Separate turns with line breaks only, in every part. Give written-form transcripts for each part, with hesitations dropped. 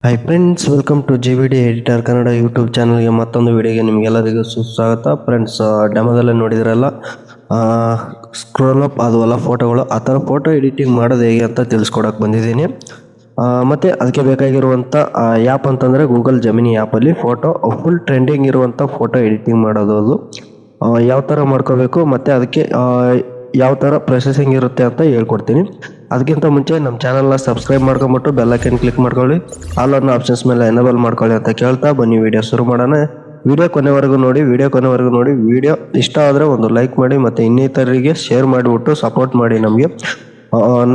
Hi friends, welcome to JVD editor Kannada YouTube ಚಾನಲ್ಗೆ ಮತ್ತೊಂದು ವಿಡಿಯೋಗೆ ನಿಮಗೆಲ್ಲರಿಗೂ ಸುಸ್ವಾಗತ. ಫ್ರೆಂಡ್ಸ್, ಡೆಮೋದಲ್ಲೇ ನೋಡಿದ್ರಲ್ಲ, ಸ್ಕ್ರೋಲ್ ಅಪ್ ಆದವಲ್ಲ ಫೋಟೋಗಳು, ಆ ಥರ ಫೋಟೋ ಎಡಿಟಿಂಗ್ ಮಾಡೋದು ಹೇಗೆ ಅಂತ ತಿಳಿಸ್ಕೊಡಕ್ಕೆ ಬಂದಿದ್ದೀನಿ. ಮತ್ತು ಅದಕ್ಕೆ ಬೇಕಾಗಿರುವಂಥ ಆ್ಯಪ್ ಅಂತಂದರೆ ಗೂಗಲ್ ಜೆಮಿನಿ ಆ್ಯಪಲ್ಲಿ ಫೋಟೋ ಫುಲ್ ಟ್ರೆಂಡಿಂಗ್ ಇರುವಂಥ ಫೋಟೋ ಎಡಿಟಿಂಗ್ ಮಾಡೋದು. ಅದು ಯಾವ ಥರ ಮಾಡ್ಕೋಬೇಕು ಮತ್ತು ಅದಕ್ಕೆ ಯಾವ ಥರ ಪ್ರೊಸೆಸಿಂಗ್ ಇರುತ್ತೆ ಅಂತ ಹೇಳ್ಕೊಡ್ತೀನಿ. ಅದಕ್ಕಿಂತ ಮುಂಚೆ ನಮ್ಮ ಚಾನಲ್ನ ಸಬ್ಸ್ಕ್ರೈಬ್ ಮಾಡ್ಕೊಂಬಿಟ್ಟು ಬೆಲ್ಲೈಕನ್ ಕ್ಲಿಕ್ ಮಾಡ್ಕೊಳ್ಳಿ, ಆಲ್ ಅನ್ನೋ ಆಪ್ಷನ್ಸ್ ಮೇಲೆ ಎನೇಬಲ್ ಮಾಡ್ಕೊಳ್ಳಿ ಅಂತ ಕೇಳ್ತಾ ಬನ್ನಿ ವಿಡಿಯೋ ಶುರು ಮಾಡೋಣ. ವಿಡಿಯೋ ಕೊನೆವರೆಗೂ ನೋಡಿ. ವಿಡಿಯೋ ಇಷ್ಟ ಆದರೆ ಒಂದು ಲೈಕ್ ಮಾಡಿ ಮತ್ತು ಇನ್ನಿತರರಿಗೆ ಶೇರ್ ಮಾಡಿಬಿಟ್ಟು ಸಪೋರ್ಟ್ ಮಾಡಿ. ನಮಗೆ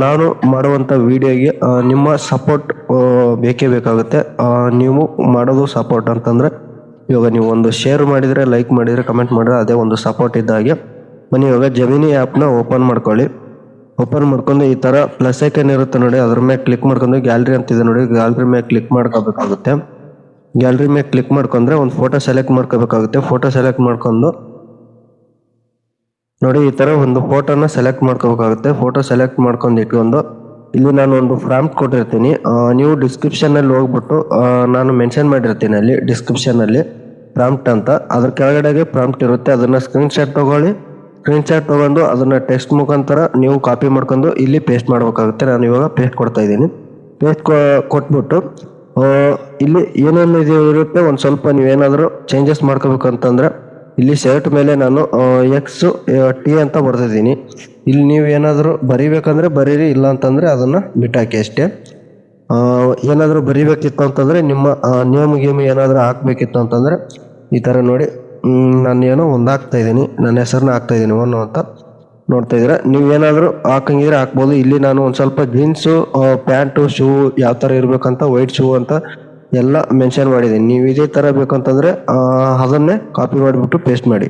ನಾನು ಮಾಡುವಂಥ ವಿಡಿಯೋಗೆ ನಿಮ್ಮ ಸಪೋರ್ಟ್ ಬೇಕೇ ಬೇಕಾಗುತ್ತೆ. ನೀವು ಮಾಡೋದು ಸಪೋರ್ಟ್ ಅಂತಂದರೆ, ಇವಾಗ ನೀವು ಒಂದು ಶೇರ್ ಮಾಡಿದರೆ, ಲೈಕ್ ಮಾಡಿದರೆ, ಕಮೆಂಟ್ ಮಾಡಿದ್ರೆ ಅದೇ ಒಂದು ಸಪೋರ್ಟ್ ಇದ್ದಾಗೆ. ಬನ್ನಿ ಇವಾಗ ಜೆಮಿನಿ ಆ್ಯಪ್ನ ಓಪನ್ ಮಾಡ್ಕೊಳ್ಳಿ. ಓಪನ್ ಮಾಡ್ಕೊಂಡು ಈ ಥರ ಪ್ಲಸ್ ಐಕನ್ ಇರುತ್ತೆ ನೋಡಿ, ಅದ್ರ ಮೇಲೆ ಕ್ಲಿಕ್ ಮಾಡ್ಕೊಂಡು ಗ್ಯಾಲರಿ ಅಂತಿದೆ ನೋಡಿ, ಗ್ಯಾಲರಿ ಮೇಲೆ ಕ್ಲಿಕ್ ಮಾಡ್ಕೋಬೇಕಾಗುತ್ತೆ. ಗ್ಯಾಲರಿ ಮೇಲೆ ಕ್ಲಿಕ್ ಮಾಡ್ಕೊಂಡ್ರೆ ಒಂದು ಫೋಟೋ ಸೆಲೆಕ್ಟ್ ಮಾಡ್ಕೋಬೇಕಾಗುತ್ತೆ. ಫೋಟೋ ಸೆಲೆಕ್ಟ್ ಮಾಡ್ಕೊಂಡು ನೋಡಿ, ಈ ಥರ ಒಂದು ಫೋಟೋನ ಸೆಲೆಕ್ಟ್ ಮಾಡ್ಕೋಬೇಕಾಗುತ್ತೆ. ಫೋಟೋ ಸೆಲೆಕ್ಟ್ ಮಾಡ್ಕೊಂಡು ಇಟ್ಕೊಂಡು ಇಲ್ಲಿ ನಾನು ಒಂದು ಪ್ರಾಂಪ್ಟ್ ಕೊಟ್ಟಿರ್ತೀನಿ. ನೀವು ಡಿಸ್ಕ್ರಿಪ್ಷನಲ್ಲಿ ಹೋಗ್ಬಿಟ್ಟು ನಾನು ಮೆನ್ಷನ್ ಮಾಡಿರ್ತೀನಿ ಅಲ್ಲಿ ಡಿಸ್ಕ್ರಿಪ್ಷನಲ್ಲಿ ಪ್ರಾಂಪ್ಟ್ ಅಂತ. ಅದ್ರ ಕೆಳಗಡೆಗೆ ಪ್ರಾಂಪ್ಟ್ ಇರುತ್ತೆ, ಅದನ್ನು ಸ್ಕ್ರೀನ್ಶಾಟ್ ತೊಗೊಂಡು ಅದನ್ನು ಟೆಕ್ಸ್ಟ್ ಮುಖಾಂತರ ನೀವು ಕಾಪಿ ಮಾಡ್ಕೊಂಡು ಇಲ್ಲಿ ಪೇಸ್ಟ್ ಮಾಡಬೇಕಾಗುತ್ತೆ. ನಾನು ಇವಾಗ ಪೇಸ್ಟ್ ಕೊಡ್ತಾ ಇದ್ದೀನಿ. ಪೇಸ್ಟ್ ಕೊಟ್ಬಿಟ್ಟು ಇಲ್ಲಿ ಏನೇನು ಇದು ಇರುತ್ತೆ ಒಂದು ಸ್ವಲ್ಪ ನೀವೇನಾದರೂ ಚೇಂಜಸ್ ಮಾಡ್ಕೋಬೇಕು ಅಂತಂದರೆ ಇಲ್ಲಿ ಶರ್ಟ್ ಮೇಲೆ ನಾನು XT ಅಂತ ಬರ್ತಿದ್ದೀನಿ. ಇಲ್ಲಿ ನೀವು ಏನಾದರೂ ಬರಿಬೇಕಂದ್ರೆ ಬರೀರಿ, ಇಲ್ಲ ಅಂತಂದರೆ ಅದನ್ನು ಬಿಟ್ಟಾಕಿ ಅಷ್ಟೇ. ಏನಾದರೂ ಬರಿಬೇಕಿತ್ತು ಅಂತಂದರೆ ನಿಮ್ಮ ನೇಮ್ ಗೇಮ್ ಏನಾದರೂ ಹಾಕಬೇಕಿತ್ತು ಅಂತಂದರೆ ಈ ಥರ ನೋಡಿ, ನಾನು ಏನೋ ಒಂದು ಹಾಕ್ತಾಯಿದ್ದೀನಿ, ನನ್ನ ಹೆಸರನ್ನ ಹಾಕ್ತಾಯಿದ್ದೀನಿ ಒನ್ನು ಅಂತ ನೋಡ್ತಾ ಇದ್ದೀರಾ. ನೀವು ಏನಾದರೂ ಹಾಕಂಗಿದ್ರೆ ಹಾಕ್ಬೋದು. ಇಲ್ಲಿ ನಾನು ಒಂದು ಸ್ವಲ್ಪ ಜೀನ್ಸು, ಪ್ಯಾಂಟು, ಶೂ ಯಾವ ಥರ ಇರಬೇಕಂತ, ವೈಟ್ ಶೂ ಅಂತ ಎಲ್ಲ ಮೆನ್ಷನ್ ಮಾಡಿದ್ದೀನಿ. ನೀವು ಇದೇ ಥರ ಬೇಕಂತಂದರೆ ಅದನ್ನೇ ಕಾಪಿ ಮಾಡಿಬಿಟ್ಟು ಪೇಸ್ಟ್ ಮಾಡಿ.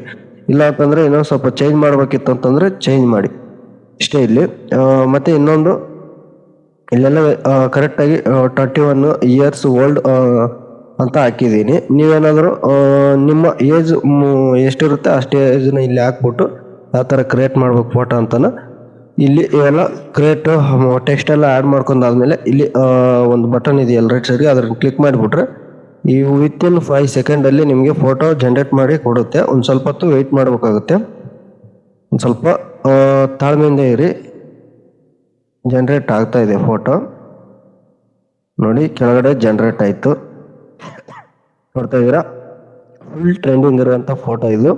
ಇಲ್ಲ ಅಂತಂದರೆ ಇನ್ನೊಂದು ಸ್ವಲ್ಪ ಚೇಂಜ್ ಮಾಡಬೇಕಿತ್ತು ಅಂತಂದರೆ ಚೇಂಜ್ ಮಾಡಿ ಇಷ್ಟೇ. ಇಲ್ಲಿ ಮತ್ತು ಇನ್ನೊಂದು ಇಲ್ಲೆಲ್ಲ ಕರೆಕ್ಟಾಗಿ 21 ಇಯರ್ಸ್ ಓಲ್ಡ್ ಅಂತ ಹಾಕಿದ್ದೀನಿ. ನೀವೇನಾದರೂ ನಿಮ್ಮ ಏಜ್ ಎಷ್ಟಿರುತ್ತೆ ಅಷ್ಟೇ ಏಜನ್ನ ಇಲ್ಲಿ ಹಾಕ್ಬಿಟ್ಟು ಯಾವ ಥರ ಕ್ರಿಯೇಟ್ ಮಾಡ್ಬೇಕು ಫೋಟೋ ಅಂತಲೂ ಇಲ್ಲಿ ಇವೆಲ್ಲ ಕ್ರಿಯೇಟ್ ಟೆಕ್ಸ್ಟೆಲ್ಲ ಆ್ಯಡ್ ಮಾಡ್ಕೊಂಡಾದ್ಮೇಲೆ ಇಲ್ಲಿ ಒಂದು ಬಟನ್ ಇದೆಯಲ್ಲ ರೈಟ್ ಸೈಡ್ಗೆ, ಅದನ್ನು ಕ್ಲಿಕ್ ಮಾಡಿಬಿಟ್ರೆ ಈ ವಿತಿನ್ 5 ಸೆಕೆಂಡಲ್ಲಿ ನಿಮಗೆ ಫೋಟೋ ಜನ್ರೇಟ್ ಮಾಡಿ ಕೊಡುತ್ತೆ. ಒಂದು ಸ್ವಲ್ಪ ಹೊತ್ತು ವೆಯ್ಟ್ ಮಾಡಬೇಕಾಗುತ್ತೆ. ಒಂದು ಸ್ವಲ್ಪ ತಾಳ್ಮೆಯಿಂದ ಇರಿ. ಜನ್ರೇಟ್ ಆಗ್ತಾಯಿದೆ ಫೋಟೋ ನೋಡಿ, ಕೆಳಗಡೆ ಜನ್ರೇಟ್ ಆಯಿತು. ನೋಡ್ತಾ ಇದ್ದೀರಾ, ಫುಲ್ ಟ್ರೆಂಡಿಂಗ್ ಇರುವಂಥ ಫೋಟೋ ಇದು.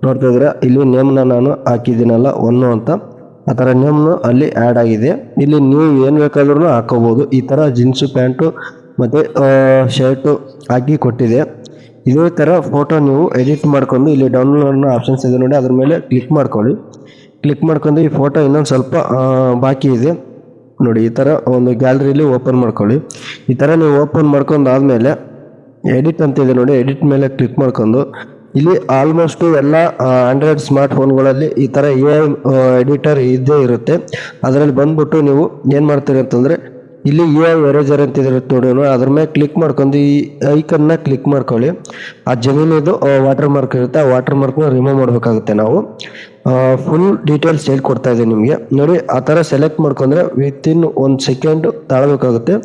ನೋಡ್ತಾ ಇದ್ದೀರಾ, ಇಲ್ಲಿ ನೇಮ್ನ ನಾನು ಹಾಕಿದ್ದೀನಲ್ಲ ಒನ್ನು ಅಂತ, ಆ ಥರ ನೇಮ್ನು ಅಲ್ಲಿ ಆ್ಯಡ್ ಆಗಿದೆ. ಇಲ್ಲಿ ನೀವು ಏನು ಬೇಕಾದ್ರೂ ಹಾಕೋಬೋದು. ಈ ಥರ ಜೀನ್ಸು, ಪ್ಯಾಂಟು ಮತ್ತು ಶರ್ಟು ಹಾಕಿ ಕೊಟ್ಟಿದೆ. ಇದೇ ಥರ ಫೋಟೋ ನೀವು ಎಡಿಟ್ ಮಾಡ್ಕೊಂಡು ಇಲ್ಲಿ ಡೌನ್ಲೋಡ್ ಅನ್ನೋ ಆಪ್ಷನ್ಸ್ ಇದೆ ನೋಡಿ, ಅದ್ರ ಮೇಲೆ ಕ್ಲಿಕ್ ಮಾಡ್ಕೊಳ್ಳಿ. ಕ್ಲಿಕ್ ಮಾಡ್ಕೊಂಡು ಈ ಫೋಟೋ ಇನ್ನೊಂದು ಸ್ವಲ್ಪ ಬಾಕಿ ಇದೆ ನೋಡಿ, ಈ ಥರ ಒಂದು ಗ್ಯಾಲರಿಲಿ ಓಪನ್ ಮಾಡ್ಕೊಳ್ಳಿ. ಈ ಥರ ನೀವು ಓಪನ್ ಮಾಡ್ಕೊಂಡಾದ್ಮೇಲೆ ಎಡಿಟ್ ಅಂತಿದೆ ನೋಡಿ, ಎಡಿಟ್ ಮೇಲೆ ಕ್ಲಿಕ್ ಮಾಡ್ಕೊಂಡು ಇಲ್ಲಿ ಆಲ್ಮೋಸ್ಟು ಎಲ್ಲ ಆಂಡ್ರಾಯ್ಡ್ ಸ್ಮಾರ್ಟ್ಫೋನ್ಗಳಲ್ಲಿ ಈ ಥರ ಎಡಿಟರ್ ಇದ್ದೇ ಇರುತ್ತೆ. ಅದರಲ್ಲಿ ಬಂದ್ಬಿಟ್ಟು ನೀವು ಏನು ಮಾಡ್ತೀರಿ ಅಂತಂದರೆ ಇಲ್ಲಿ ಎರೇಜರ್ ಅಂತ ಇರುತ್ತೆ ನೋಡಿ, ಅದ್ರ ಮೇಲೆ ಕ್ಲಿಕ್ ಮಾಡ್ಕೊಂಡು ಈ ಐಕನ್ನ ಕ್ಲಿಕ್ ಮಾಡ್ಕೊಳ್ಳಿ. ಆ ಜಮೀನಿದು ವಾಟರ್ ಮಾರ್ಕ್ ಇರುತ್ತೆ, ಆ ವಾಟರ್ ಮಾರ್ಕ್ನ ರಿಮೂವ್ ಮಾಡಬೇಕಾಗುತ್ತೆ. ನಾವು ಫುಲ್ ಡೀಟೇಲ್ಸ್ ಹೇಳ್ಕೊಡ್ತಾ ಇದ್ದೀನಿ ನಿಮಗೆ ನೋಡಿ. ಆ ಥರ ಸೆಲೆಕ್ಟ್ ಮಾಡ್ಕೊಂಡ್ರೆ ವಿತಿನ್ 1 ಸೆಕೆಂಡು ತಾಳಬೇಕಾಗುತ್ತೆ.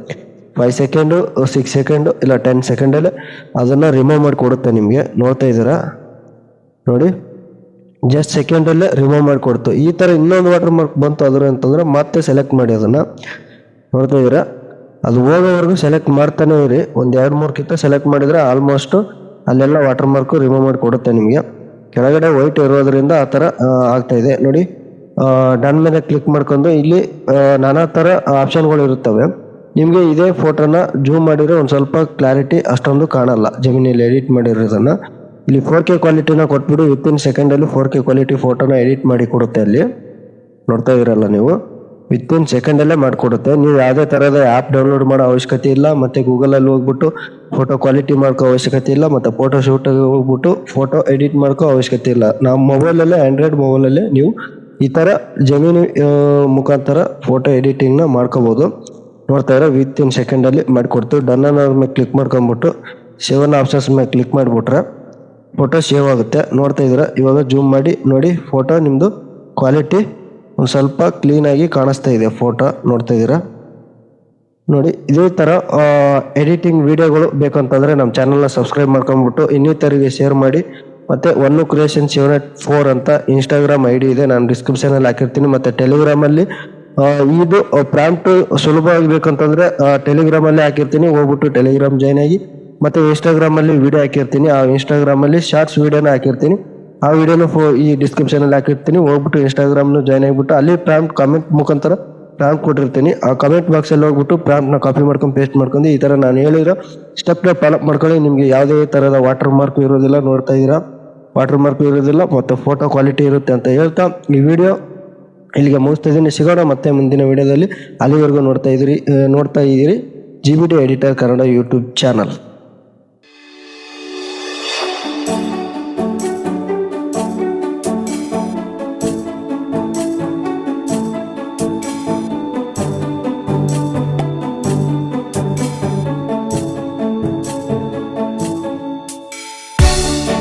5 ಸೆಕೆಂಡು, 6 ಸೆಕೆಂಡು, ಇಲ್ಲ 10 ಸೆಕೆಂಡಲ್ಲೇ ಅದನ್ನು ರಿಮೂವ್ ಮಾಡಿ ಕೊಡುತ್ತೆ ನಿಮಗೆ. ನೋಡ್ತಾ ಇದ್ದೀರಾ ನೋಡಿ, ಜಸ್ಟ್ ಸೆಕೆಂಡಲ್ಲೇ ರಿಮೂವ್ ಮಾಡಿಕೊಡ್ತು. ಈ ಥರ ಇನ್ನೊಂದು ವಾಟರ್ ಮಾರ್ಕ್ ಬಂತು ಅದ್ರ ಅಂತಂದರೆ ಮತ್ತೆ ಸೆಲೆಕ್ಟ್ ಮಾಡಿ ಅದನ್ನು. ನೋಡ್ತಾ ಇದ್ದೀರಾ, ಅದು ಹೋಗೋವರೆಗೂ ಸೆಲೆಕ್ಟ್ ಮಾಡ್ತಾನೆ ಇರಿ. ಒಂದು 2-3 ಕಿತ್ತ ಸೆಲೆಕ್ಟ್ ಮಾಡಿದರೆ ಆಲ್ಮೋಸ್ಟು ಅಲ್ಲೆಲ್ಲ ವಾಟರ್ ಮಾರ್ಕು ರಿಮೂವ್ ಮಾಡಿ ಕೊಡುತ್ತೆ ನಿಮಗೆ. ಕೆಳಗಡೆ ವೈಟ್ ಇರೋದ್ರಿಂದ ಆ ಥರ ಆಗ್ತಾಯಿದೆ ನೋಡಿ. ಡನ್ ಮೇಲೆ ಕ್ಲಿಕ್ ಮಾಡ್ಕೊಂಡು ಇಲ್ಲಿ ನಾನಾ ಥರ ಆಪ್ಷನ್ಗಳು ಇರುತ್ತವೆ. ನಿಮಗೆ ಇದೇ ಫೋಟೋನ ಜೂಮ್ ಮಾಡಿದರೆ ಒಂದು ಸ್ವಲ್ಪ ಕ್ಲಾರಿಟಿ ಅಷ್ಟೊಂದು ಕಾಣಲ್ಲ. ಜಮೀನಲ್ಲಿ ಎಡಿಟ್ ಮಾಡಿರೋದನ್ನು ಇಲ್ಲಿ 4K ಕ್ವಾಲಿಟಿನ ಕೊಟ್ಬಿಟ್ಟು ವಿತಿನ್ ಸೆಕೆಂಡಲ್ಲಿ 4K ಕ್ವಾಲಿಟಿ ಫೋಟೋನ ಎಡಿಟ್ ಮಾಡಿ ಕೊಡುತ್ತೆ. ಅಲ್ಲಿ ನೋಡ್ತಾ ಇರಲ್ಲ ನೀವು, ವಿತಿನ್ ಸೆಕೆಂಡಲ್ಲೇ ಮಾಡಿಕೊಡುತ್ತೆ. ನೀವು ಯಾವುದೇ ಥರದ ಆ್ಯಪ್ ಡೌನ್ಲೋಡ್ ಮಾಡೋ ಅವಶ್ಯಕತೆ ಇಲ್ಲ, ಮತ್ತು ಗೂಗಲಲ್ಲಿ ಹೋಗ್ಬಿಟ್ಟು ಫೋಟೋ ಕ್ವಾಲಿಟಿ ಮಾಡ್ಕೋ ಅವಶ್ಯಕತೆ ಇಲ್ಲ, ಮತ್ತು ಫೋಟೋ ಶೂಟಿಗೆ ಹೋಗ್ಬಿಟ್ಟು ಫೋಟೋ ಎಡಿಟ್ ಮಾಡ್ಕೋ ಅವಶ್ಯಕತೆ ಇಲ್ಲ. ನಮ್ಮ ಮೊಬೈಲಲ್ಲೇ, ಆ್ಯಂಡ್ರಾಯ್ಡ್ ಮೊಬೈಲಲ್ಲೇ ನೀವು ಈ ಥರ ಜಮೀನು ಮುಖಾಂತರ ಫೋಟೋ ಎಡಿಟಿಂಗ್ನ ಮಾಡ್ಕೋಬೋದು. ನೋಡ್ತಾ ಇರೋ ವಿತಿನ್ ಸೆಕೆಂಡಲ್ಲಿ ಮಾಡಿಕೊಡ್ತೀವಿ. ಡನ್ ಅನ್ನೋದ್ರ ಮೇಲೆ ಕ್ಲಿಕ್ ಮಾಡ್ಕೊಂಬಿಟ್ಟು ಸೇವ್ ಅನ್ನೋ ಆಪ್ಷನ್ಸ್ ಮೇಲೆ ಕ್ಲಿಕ್ ಮಾಡಿಬಿಟ್ರೆ ಫೋಟೋ ಸೇವ್ ಆಗುತ್ತೆ. ನೋಡ್ತಾ ಇದ್ದೀರಾ, ಇವಾಗ ಜೂಮ್ ಮಾಡಿ ನೋಡಿ, ಫೋಟೋ ನಿಮ್ಮದು ಕ್ವಾಲಿಟಿ ಒಂದು ಸ್ವಲ್ಪ ಕ್ಲೀನಾಗಿ ಕಾಣಿಸ್ತಾ ಇದೆ ಫೋಟೋ. ನೋಡ್ತಾ ಇದ್ದೀರಾ, ನೋಡಿ ಇದೇ ಥರ ಎಡಿಟಿಂಗ್ ವಿಡಿಯೋಗಳು ಬೇಕಂತಂದರೆ ನಮ್ಮ ಚಾನಲ್ನ ಸಬ್ಸ್ಕ್ರೈಬ್ ಮಾಡ್ಕೊಂಡ್ಬಿಟ್ಟು ಇನ್ನಿತರಿಗೆ ಶೇರ್ ಮಾಡಿ. ಮತ್ತು ಒನ್ನು ಕ್ರಿಯೇಷನ್ 784 ಅಂತ ಇನ್ಸ್ಟಾಗ್ರಾಮ್ ID ಇದೆ, ನಾನು ಡಿಸ್ಕ್ರಿಪ್ಷನಲ್ಲಿ ಹಾಕಿರ್ತೀನಿ. ಮತ್ತು ಟೆಲಿಗ್ರಾಮಲ್ಲಿ ಇದು ಪ್ರಾಂಪ್ಟ್ ಸುಲಭವಾಗಿ ಬೇಕಂತಂದರೆ ಟೆಲಿಗ್ರಾಮಲ್ಲೇ ಹಾಕಿರ್ತೀನಿ, ಹೋಗ್ಬಿಟ್ಟು ಟೆಲಿಗ್ರಾಮ್ ಜಾಯ್ನ್ ಆಗಿ. ಮತ್ತು ಇನ್ಸ್ಟಾಗ್ರಾಮಲ್ಲಿ ವಿಡಿಯೋ ಹಾಕಿರ್ತೀನಿ, ಆ ಇನ್ಸ್ಟಾಗ್ರಾಮಲ್ಲಿ ಶಾರ್ಟ್ಸ್ ವಿಡಿಯೋನ ಹಾಕಿರ್ತೀನಿ, ಆ ವಿಡಿಯೋನ ಈ ಡಿಸ್ಕ್ರಿಪ್ಷನಲ್ಲಿ ಹಾಕಿರ್ತೀನಿ. ಹೋಗ್ಬಿಟ್ಟು ಇನ್ಸ್ಟಾಗ್ರಾಮ್ನು ಜಾಯ್ನ್ ಆಗಿಬಿಟ್ಟು ಅಲ್ಲಿ ಪ್ರಾಂಪ್ಟ್ ಕಮೆಂಟ್ ಮುಖಾಂತರ ಪ್ರಾಂಪ್ಟ್ ಕೊಟ್ಟಿರ್ತೀನಿ. ಆ ಕಮೆಂಟ್ ಬಾಕ್ಸಲ್ಲಿ ಹೋಗ್ಬಿಟ್ಟು ಪ್ರಾಂಪ್ಟ್ನ ಕಾಪಿ ಮಾಡ್ಕೊಂಡು ಪೇಸ್ಟ್ ಮಾಡ್ಕೊಂಡು ಈ ಥರ ನಾನು ಹೇಳಿರೋ ಸ್ಟೆಪ್ನ ಫಾಲೋ ಮಾಡ್ಕೊಳ್ಳಿ. ನಿಮಗೆ ಯಾವುದೇ ಥರದ ವಾಟರ್ ಮಾರ್ಕ್ ಇರೋದಿಲ್ಲ, ನೋಡ್ತಾ ಇದ್ದೀರಾ, ವಾಟರ್ ಮಾರ್ಕ್ ಇರೋದಿಲ್ಲ ಮತ್ತು ಫೋಟೋ ಕ್ವಾಲಿಟಿ ಇರುತ್ತೆ ಅಂತ ಹೇಳ್ತಾ ಈ ವಿಡಿಯೋ ಇಲ್ಲಿಗೆ ಮುಗಿಸ್ತಾ ಇದ್ದೀನಿ. ಸಿಗೋಣ ಮತ್ತೆ ಮುಂದಿನ ವಿಡಿಯೋದಲ್ಲಿ. ಅಲ್ಲಿವರೆಗೂ ನೋಡ್ತಾ ಇದ್ದೀರಿ GBD editor Kannada YouTube channel.